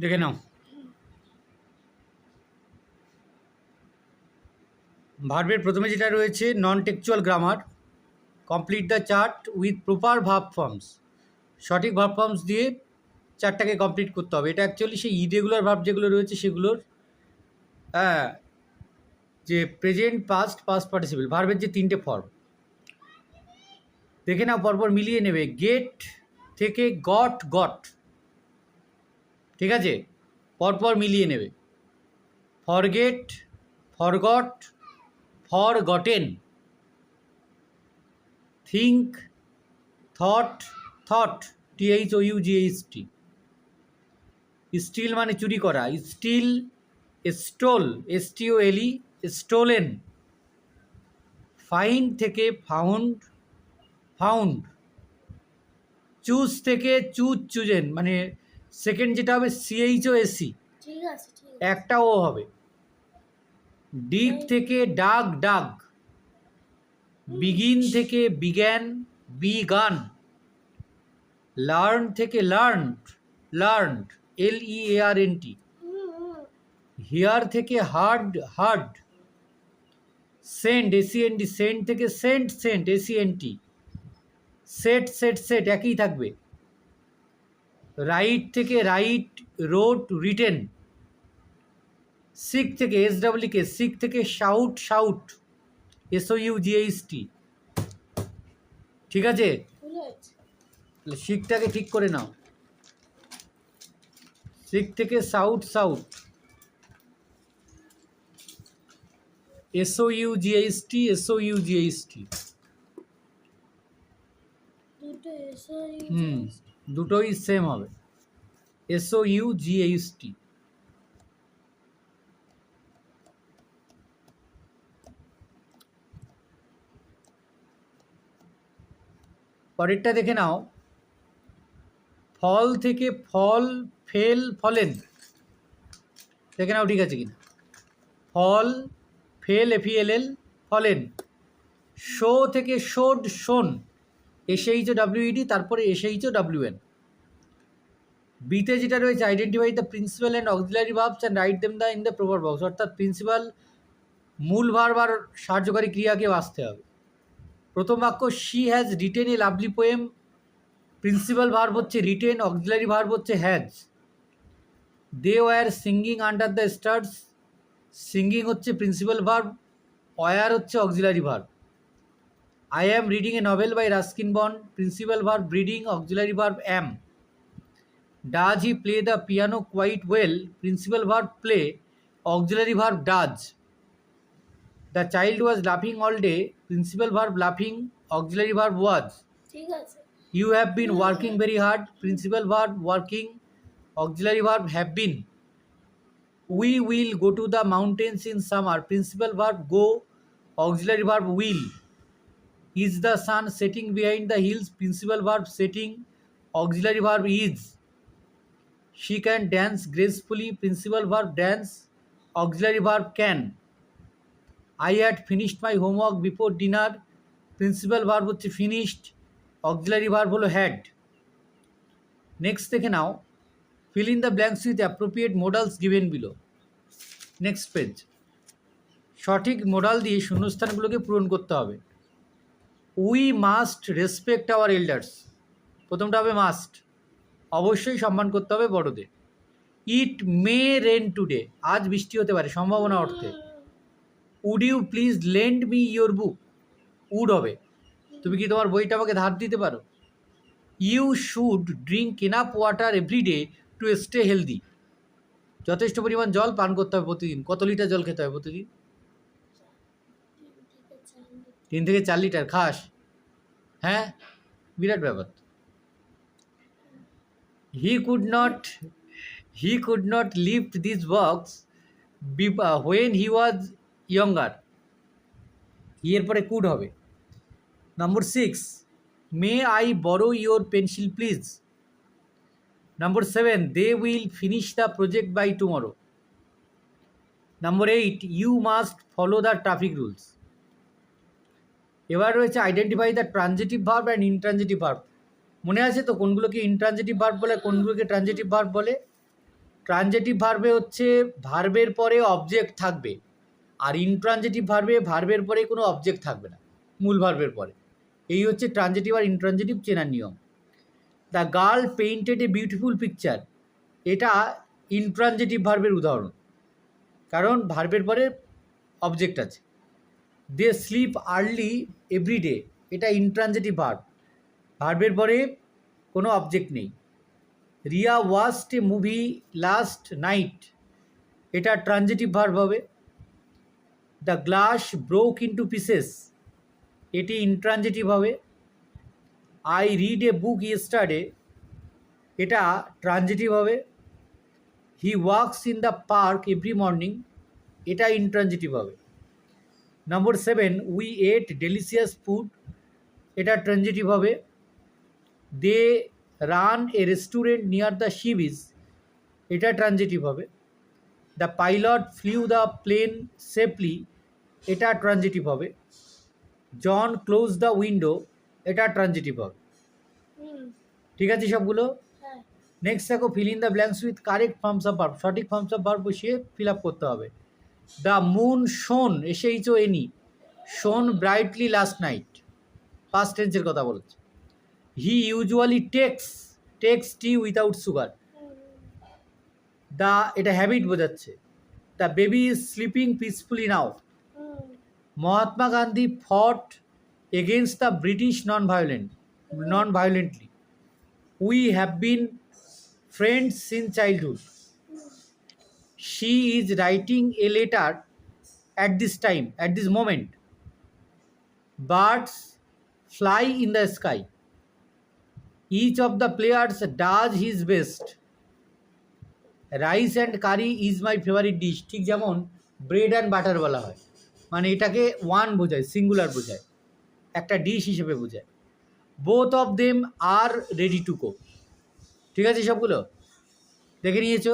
দেখে নাও, ভার্বের প্রথমে যেটা রয়েছে নন textual grammar, complete the chart with proper verb forms. সঠিক ভার্ব ফর্মস দিয়ে চারটাকে কমপ্লিট করতে হবে। এটা অ্যাকচুয়ালি সেই ইরেগুলার ভার্ব যেগুলো রয়েছে সেগুলোর যে প্রেজেন্ট, পাস্ট, পাস্ট পার্টিসিপল ভার্বের যে তিনটে ফর্ম, দেখে নাও পরপর মিলিয়ে নেবে। গেট থেকে গট, গট, ঠিক আছে, পরপর মিলিয়ে নেবে। Forget, forgot, forgotten. Think, thought, thought, THOUGHT। Steal মানে চুরি করা, steal, stole, STOLE, stolen. Find থেকে ফাউন্ড, ফাউন্ড। চুজ থেকে চুজ, চুজেন, মানে সেকেন্ড যেটা হবে CHOSE, ঠিক আছে, ঠিক আছে। একটা ও হবে। ডিগ থেকে ডাগ, ডাগ। বিগিন থেকে বিগ্যান, বিগান। লার্ন থেকে লার্নড, লার্নড, LEARNT। হিয়ার থেকে heard, heard. Send, SEND, send থেকে sent, sent, SENT। Set, set, set একই থাকবে। রাইট থেকে রাইট, রোড, রিটেন। সিক থেকে SWK, সিক থেকে শাউট, শাউট, SOUGHT। ঠিক আছে, শিখটাকে ঠিক করে নাও। সিক থেকে সাউট, সাউট, SOUGHT, SOUGHT। দুটোই সেম হবে, SOUGHT। পরেরটা দেখে নাও। ফল থেকে ফল, ফেল, ফলেন। দেখে নাও ঠিক আছে কিনা। Fall, fell, FELL, fallen. Show থেকে শোড, শোন, SHOWED, তারপরে SHOWN। বিতে যেটা রয়েছে identify the principal and auxiliary verbs and write them the in the proper box, অর্থাৎ প্রিন্সিপাল, মূল ভার্ব আর সাহায্যকারী ক্রিয়াকে বাঁচতে হবে। প্রথম বাক্য, she has written a lovely poem. Principal verb হচ্ছে রিটেন, অক্সিলারি ভার্ব হচ্ছে has. They were singing under the stars. Singing হচ্ছে প্রিন্সিপাল ভার্ব, ওয়ার হচ্ছে auxiliary verb. I am reading a novel by Ruskin bond. Principal verb reading, auxiliary verb am. Does he play the piano quite well. Principal verb play, auxiliary verb does. The child was লাফিং all day. Principal verb লাফিং, auxiliary verb was. ঠিক আছে। You have been working very hard. Principal verb working, auxiliary verb have been. We will go to the mountains in summer. Principal verb go, auxiliary verb will. Is the sun setting behind the hills. Principal verb setting, auxiliary verb is. She can dance gracefully. Principal verb dance, auxiliary verb can. I had finished my homework before dinner. Principal verb হচ্ছে finished, auxiliary verb হলো had. Next দেখে নাও, fill in the blanks with appropriate modals given below. Next page. সঠিক modal দিয়ে শূন্যস্থানগুলোকে পূরণ করতে হবে। We must respect our elders. প্রথমটা হবে মাস্ট, অবশ্যই সম্মান করতে হবে বড়দের। ইট মে রেন টুডে, আজ বৃষ্টি হতে পারে, সম্ভাবনা অর্থে। Would you please lend me your book, would হবে, তুমি কি তোমার বইটা আমাকে ধার দিতে পারো। You should drink enough water every day to stay healthy, যথেষ্ট পরিমাণ জল পান করতে হবে প্রতিদিন। কত লিটার জল খেতে হবে প্রতিদিন? 3 থেকে 4 লিটার খাস? হ্যাঁ, বিরাট ব্যাপার। He could not lift this box when he was younger. এরপরে কুড হবে। Number 6, may I borrow your pencil please. Number 7, they will finish the project by tomorrow. Number 8, you must follow the traffic rules. এবার রয়েছে identify the transitive verb and intransitive verb. মনে আছে তো কোনগুলোকে intransitive verb বলে, কোনগুলোকে transitive verb বলে? Transitive ভার্বে হচ্ছে ভার্বের পরে অবজেক্ট থাকবে, আর ইনট্রানজিটিভ ভার্বে ভার্বের পরে কোনো অবজেক্ট থাকবে না, মূল ভার্বের পরে। এই হচ্ছে ট্রানজিটিভ আর ইনট্রানজিটিভ চেনার নিয়ম। The girl painted a beautiful picture, এটা ইনট্রানজিটিভ ভার্বের উদাহরণ, কারণ ভার্বের পরে অবজেক্ট আছে। দে স্লিপ আর্লি এভরিডে, এটা ইনট্রানজিটিভ ভার্ব, ভার্বের পরে কোনো অবজেক্ট নেই। Riya watched a movie last night, এটা ট্রানজিটিভ ভার্ব হবে। The glass broke into pieces, এটি ইনট্রানজিটিভ হবে। I read a book yesterday, এটা ট্রানজিটিভ হবে। He walks in the park every morning, এটা ইনট্রানজিটিভ হবে। Number 7, we at delicious food, এটা transitive হবে। They run a restaurant near the sea beach, এটা transitive হবে। The pilot flew the plane safely, এটা transitive হবে। John close the window, এটা transitive হবে। হুম। ঠিক আছে সবগুলো? হ্যাঁ। নেক্সট দেখো, fill in the blanks with correct forms of verb, সঠিক ফর্মস অফ ভার্ব বসিয়ে ফিল আপ করতে হবে। The moon shone, SHONE, shone brightly last night, past টেন্সের কথা বলেছে। হি usually takes tea without sugar, the এটা হ্যাবিট বোঝাচ্ছে। The baby is sleeping peacefully now. Hmm. Mahatma Gandhi fought against the British nonviolently. We have been friends since childhood. She is writing a letter at this moment. Birds fly in the sky. Each of the players does his best. Rice and curry is my favorite dish, ঠিক যেমন bread and butter বলা হয়, মানে এটাকে one বোঝায়, singular বোঝায়, একটা dish হিসেবে বোঝায়। Both of them are ready to cook, ঠিক আছে সবগুলো দেখে নিয়েছো?